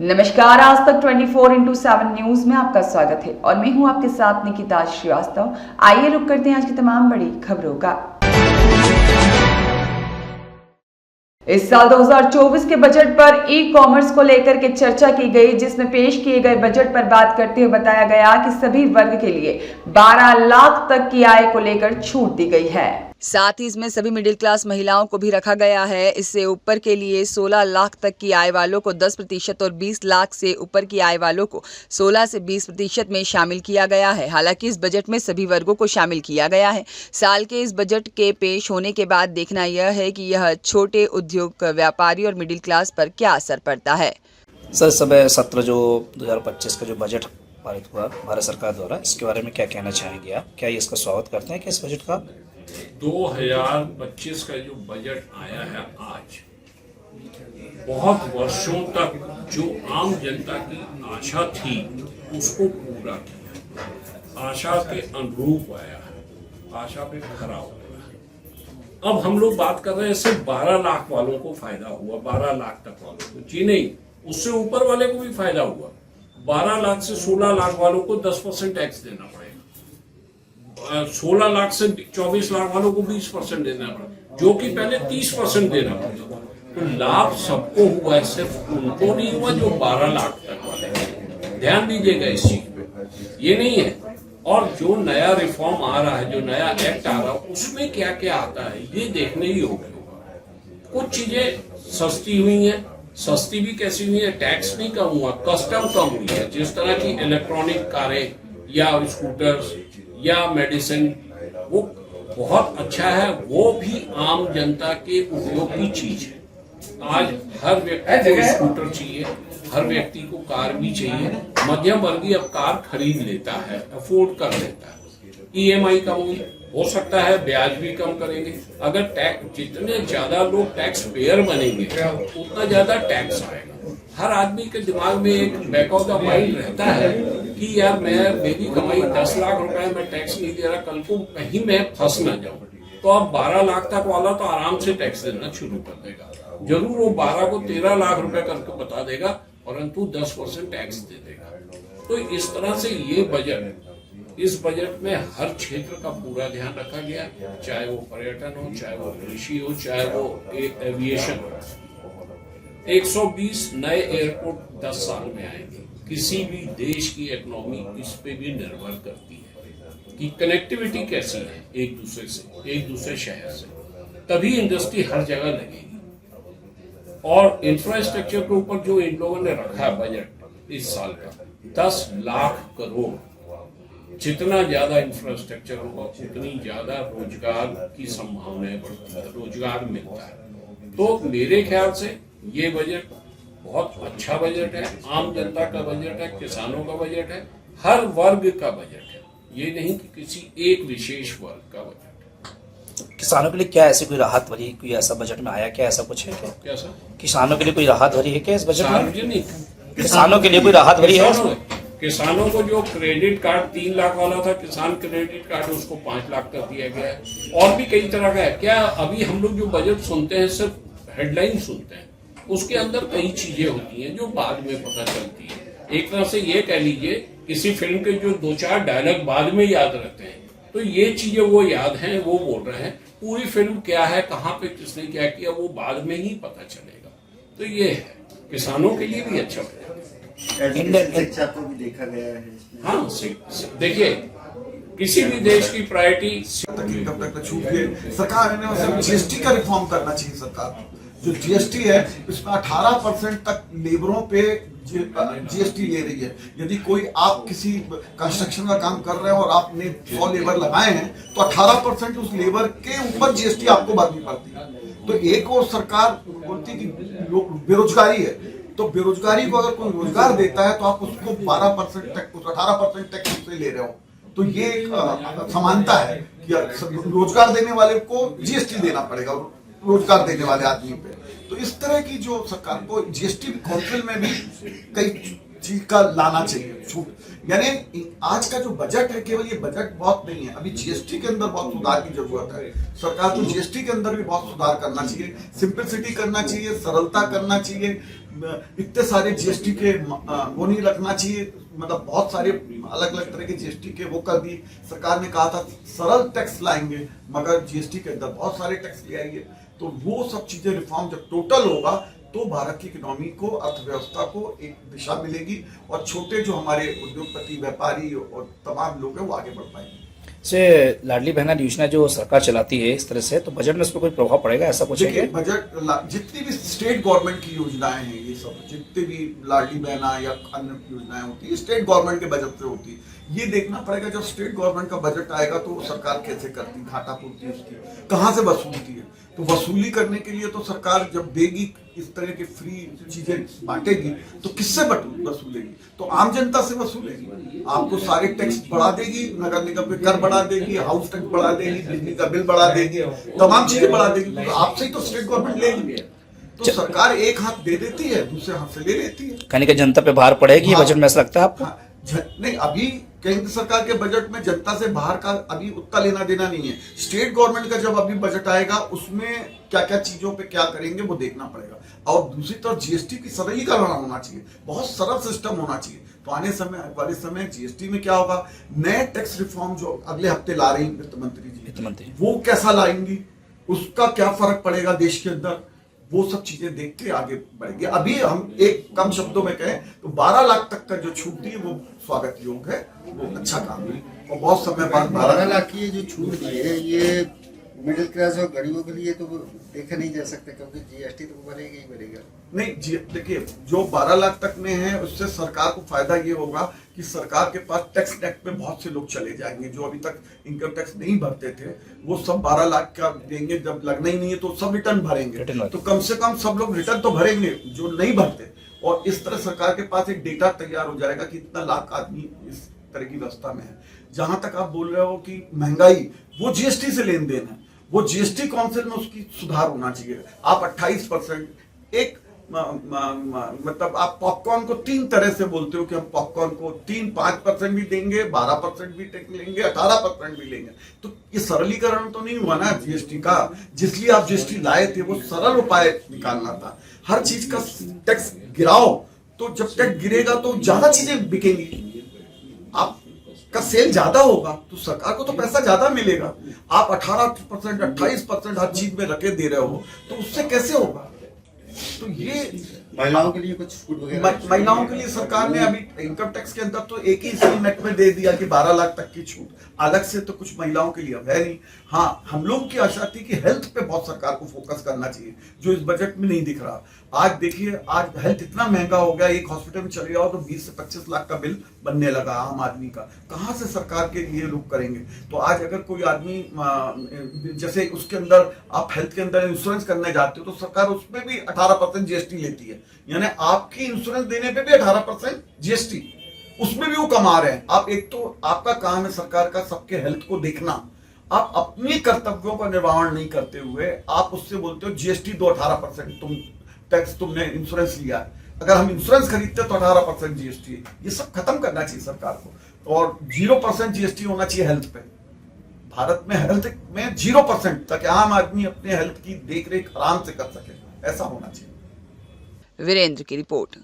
नमस्कार, आज तक 24/7 न्यूज में आपका स्वागत है और मैं हूं आपके साथ निकिता श्रीवास्तव। आइए रुक करते हैं आज की तमाम बड़ी खबरों का। इस साल 2024 के बजट पर ई कॉमर्स को लेकर के चर्चा की गई, जिसमें पेश किए गए बजट पर बात करते हुए बताया गया कि सभी वर्ग के लिए 12 लाख तक की आय को लेकर छूट दी गई है। साथ ही इसमें सभी मिडिल क्लास महिलाओं को भी रखा गया है। इससे ऊपर के लिए 16 लाख तक की आय वालों को 10% और 20 लाख से ऊपर की आय वालों को 16 से 20% में शामिल किया गया है। हालांकि इस बजट में सभी वर्गों को शामिल किया गया है। साल के इस बजट के पेश होने के बाद देखना यह है कि यह छोटे उद्योग, व्यापारी और मिडिल क्लास पर क्या असर पड़ता है। सर, समय सत्र जो 2025 का जो बजट पारित हुआ भारत सरकार द्वारा, इसके बारे में क्या कहना चाहेंगे आप? क्या ये इसका स्वागत करते हैं कि इस बजट का 2025 का जो बजट आया है आज, बहुत वर्षों तक जो आम जनता की आशा थी उसको पूरा किया। आशा के अनुरूप आया है, आशा पे खरा हो गया। अब हम लोग बात कर रहे हैं सिर्फ 12 लाख वालों को फायदा हुआ, 12 लाख तक वालों को जी नहीं, उससे ऊपर वाले को भी फायदा हुआ। 12 लाख से 16 लाख वालों को 10% टैक्स देना पड़ेगा। 16 लाख से 24 लाख वालों को 20% देना पड़ेगा, जो कि पहले 30% देना पड़ेगा। तो लाभ सबको हुआ है, सिर्फ उनको नहीं हुआ जो 12 लाख तक वाले हैं। ध्यान दीजिएगा इस चीज पे, ये नहीं है। और जो नया रिफॉर्म आ रहा है, जो नया एक्ट आ रहा है, उसमें क्या क्या आता है ये देखने ही होगा। कुछ चीजें सस्ती हुई हैं, सस्ती भी कैसी हुई है, टैक्स नहीं कम हुआ, कस्टम कम हुई है। जिस तरह की इलेक्ट्रॉनिक कारें या स्कूटर्स या मेडिसिन, वो बहुत अच्छा है, वो भी आम जनता के उपयोग की चीज है। आज हर व्यक्ति को स्कूटर चाहिए, हर व्यक्ति को कार भी चाहिए। मध्यम वर्गीय अब कार खरीद लेता है, अफोर्ड कर लेता है। ईएमआई कम हुई, हो सकता है ब्याज भी कम करेंगे। अगर टैक्स, जितने ज्यादा लोग टैक्स पेयर बनेंगे उतना ज्यादा टैक्स आएगा। हर आदमी के दिमाग में एक बैक ऑफ द माइंड रहता है कि यार मेरी कमाई 10 लाख रुपए, मैं टैक्स नहीं दे रहा, कल को कहीं मैं फंस ना जाऊं। तो अब 12 लाख तक वाला तो आराम से टैक्स देना शुरू कर देगा। जरूर वो 12 को 13 लाख रुपए करके बता देगा, परंतु 10% टैक्स दे देगा। तो इस तरह से ये बजट, इस बजट में हर क्षेत्र का पूरा ध्यान रखा गया, चाहे वो पर्यटन हो, चाहे वो कृषि हो, चाहे वो एविएशन हो। 120 नए एयरपोर्ट 10 साल में आएंगे। किसी भी देश की इकोनॉमी इस पे भी निर्भर करती है कि कनेक्टिविटी कैसी है एक दूसरे से, एक दूसरे शहर से, तभी इंडस्ट्री हर जगह लगेगी। और इंफ्रास्ट्रक्चर के ऊपर जो इन लोगों ने रखा है बजट इस साल का 10 लाख करोड़। जितना ज्यादा इंफ्रास्ट्रक्चर होगा उतनी ज्यादा रोजगार की संभावनाएं बढ़ती है, रोजगार मिलता है। तो मेरे ख्याल से ये बजट बहुत अच्छा बजट है, आम जनता का बजट है, किसानों का बजट है, हर वर्ग का बजट है। ये नहीं कि किसी एक विशेष वर्ग का बजट। किसानों के लिए क्या ऐसी कोई राहत भरी, कोई ऐसा बजट में आया, क्या ऐसा कुछ है क्या? कैसा किसानों के लिए कोई राहत भरी है क्या इस बजट में? सार्वजनिक किसानों के लिए कोई राहत भरी है? किसानों को जो क्रेडिट कार्ड 3 लाख वाला था, किसान क्रेडिट कार्ड, उसको 5 लाख कर दिया गया है। और भी कई तरह का है। क्या अभी हम लोग जो बजट सुनते हैं सिर्फ हेडलाइन सुनते हैं, उसके अंदर कई चीजें होती हैं जो बाद में पता चलती है। एक तरह से ये कह लीजिए, किसी फिल्म के जो 2-4 डायलॉग बाद में याद रहते हैं, तो ये चीजें वो याद हैं, वो बोल रहे हैं। पूरी फिल्म क्या है, कहाँ पे किसने क्या किया, वो बाद में ही पता चलेगा। तो ये है, किसानों के लिए भी अच्छा बजट। शिक्षा को भी देखा गया है। हाँ, देखिए, किसी भी देश की प्रायोरिटी कब तक छूट गए। सरकार ने जीएसटी का रिफॉर्म करना चाहिए। सरकार जो जीएसटी है इसमें 18% तक लेबरों पे जीएसटी ले रही है। यदि कोई आप किसी कंस्ट्रक्शन का काम कर रहे हैं और आपने 100 लेबर लगाए हैं तो 18% उस लेबर के ऊपर जीएसटी आपको भरनी पड़ती है। तो एक और सरकार बोलती है कि बेरोजगारी है, तो बेरोजगारी को अगर कोई रोजगार देता है तो आप उसको 12% टैक्स, 18% टैक्स उससे ले रहे हो। तो ये एक समानता है कि रोजगार देने वाले को जीएसटी देना पड़ेगा, रोजगार देने वाले आदमी पे। तो इस तरह की जो सरकार को जीएसटी काउंसिल में भी कई चीज का लाना चाहिए छूट। यानी आज का जो बजट है, केवल ये बजट बहुत नहीं है, अभी जीएसटी के अंदर बहुत सुधार की जरूरत है। सरकार को जीएसटी के अंदर भी बहुत सुधार करना चाहिए, सिंपलिसिटी करना चाहिए, सरलता करना चाहिए। इतने सारे जीएसटी के वो नहीं रखना चाहिए, मतलब बहुत सारे अलग अलग तरह के जीएसटी के वो कर दी। सरकार ने कहा था सरल टैक्स लाएंगे, मगर जीएसटी के अंदर बहुत सारे टैक्स ले आएंगे। तो वो सब चीजें रिफॉर्म जब टोटल होगा तो भारत की इकोनॉमी को, अर्थव्यवस्था को एक दिशा मिलेगी और छोटे जो हमारे उद्योगपति, व्यापारी और तमाम लोग हैं वो आगे बढ़ पाएंगे। से लाडली बहना योजना जो सरकार चलाती है इस तरह से, तो बजट में इस पर कोई प्रभाव पड़ेगा, ऐसा कुछ है देखिए, क्या? बजट जितनी भी स्टेट गवर्नमेंट की योजनाएं हैं, ये सब जितनी भी लाडली बहना या अन्य योजनाएं होती है स्टेट गवर्नमेंट के बजट से होती है। ये देखना पड़ेगा जब स्टेट गवर्नमेंट का बजट आएगा तो सरकार कैसे करती, घाटा पूर्ति उसकी कहाँ से वसूलती है। तो वसूली करने के लिए तो सरकार जब देगी, इस तरह की फ्री चीजें बांटेगी तो किससे वसूलेगी? तो आम जनता से वसूलेगी। आपको सारे टैक्स बढ़ा देगी, नगर निगम के कर बढ़ा देगी, हाउस टैक्स बढ़ा देगी, बिजली का बिल बढ़ा देगी, तमाम चीजें बढ़ा देगी। तो आपसे ही तो स्टेट गवर्नमेंट लेगी। तो सरकार एक हाथ दे देती है, दूसरे हाथ से ले लेती है। कहने का जनता पे भार पड़ेगी बजट में, ऐसा लगता है आपको? नहीं, अभी केंद्र सरकार के बजट में जनता से बाहर का अभी उतना लेना देना नहीं है। स्टेट गवर्नमेंट का जब अभी बजट आएगा उसमें क्या क्या चीजों पे क्या करेंगे वो देखना पड़ेगा। और दूसरी तरफ जीएसटी की सरलीकरण होना चाहिए, बहुत सरल सिस्टम होना चाहिए। तो आने वाले समय जीएसटी में क्या होगा, नए टैक्स रिफॉर्म जो अगले हफ्ते ला रही वित्त मंत्री वो कैसा लाएंगी, उसका क्या फर्क पड़ेगा देश के अंदर, वो सब चीजें देख के आगे बढ़ेंगे। अभी हम एक कम शब्दों में कहें तो 12 लाख तक का जो छूट दी है वो स्वागत योग्य है, वो अच्छा काम है। और बहुत समय बाद 12 लाख की जो छूट दी है ये मिडिल क्लास और गरीबों के लिए तो देखा नहीं जा सकता, क्योंकि जीएसटी तो बढ़ेगा ही बढ़ेगा। नहीं जी, देखिए जो 12 लाख तक में है उससे सरकार को फायदा ये होगा कि सरकार के पास टैक्स नेट में बहुत से लोग चले जाएंगे जो अभी तक इनकम टैक्स नहीं भरते थे, वो सब 12 लाख का देंगे। जब लगना ही नहीं है तो सब रिटर्न भरेंगे, तो कम से कम सब लोग रिटर्न तो भरेंगे जो नहीं भरते। और इस तरह सरकार के पास एक डेटा तैयार हो जाएगा कि इतना लाख आदमी इस तरह की व्यवस्था में है। जहां तक आप बोल रहे हो कि महंगाई, वो जीएसटी से लेन देन है, वो जीएसटी काउंसिल में उसकी सुधार होना चाहिए। आप 28% एक मतलब आप पॉपकॉर्न को 3 तरह से बोलते हो कि हम पॉपकॉर्न को 5% भी देंगे, 12% भी टैक्स लेंगे, 18% भी लेंगे। तो ये सरलीकरण तो नहीं हुआ ना जीएसटी का, जिसलिए आप जीएसटी लाए थे वो सरल उपाय निकालना था। हर चीज का टैक्स गिराओ, तो जब टैक्स गिरेगा तो ज्यादा चीजें बिकेंगी, आप का सेल ज्यादा होगा तो सरकार को तो पैसा ज्यादा मिलेगा। आप 18%, 28% हर चीज में रखे दे रहे हो तो उससे कैसे होगा? तो ये महिलाओं के लिए कुछ छूट वगैरह, महिलाओं के लिए सरकार ने अभी इनकम टैक्स के अंदर तो एक ही नेट में दे दिया कि 12 लाख तक की छूट, अलग से तो कुछ महिलाओं के लिए अब है नहीं। हाँ, हम लोग की आशा थी कि हेल्थ पे बहुत सरकार को फोकस करना चाहिए, जो इस बजट में नहीं दिख रहा। आज देखिए, आज हेल्थ इतना महंगा हो गया, एक हॉस्पिटल में चले जाओ तो 20 से 25 लाख का बिल बनने लगा आम आदमी का। कहाँ से सरकार के लिए लोग करेंगे? तो आज अगर कोई आदमी जैसे उसके अंदर आप हेल्थ के अंदर इंश्योरेंस करने जाते हो तो सरकार उसमें भी 18% जीएसटी लेती है, यानी आपकी इंश्योरेंस देने पे भी 18% जीएसटी, उसमें भी वो कमा रहे हैं। आप एक तो आपका काम है सरकार का सबके हेल्थ को देखना, आप अपनी कर्तव्यों का निर्वहन नहीं करते हुए आप उससे बोलते हो जीएसटी दो 18%, तुम टैक्स, तुमने इंश्योरेंस लिया, अगर हम इंश्योरेंस खरीदते तो 18% जीएसटी। ये सब खत्म करना चाहिए सरकार को, और 0% जीएसटी होना चाहिए हेल्थ पे। भारत में हेल्थ में 0%, ताकि आम आदमी अपने हेल्थ की देखरेख आराम से कर सके, ऐसा होना चाहिए। वीरेंद्र की रिपोर्ट।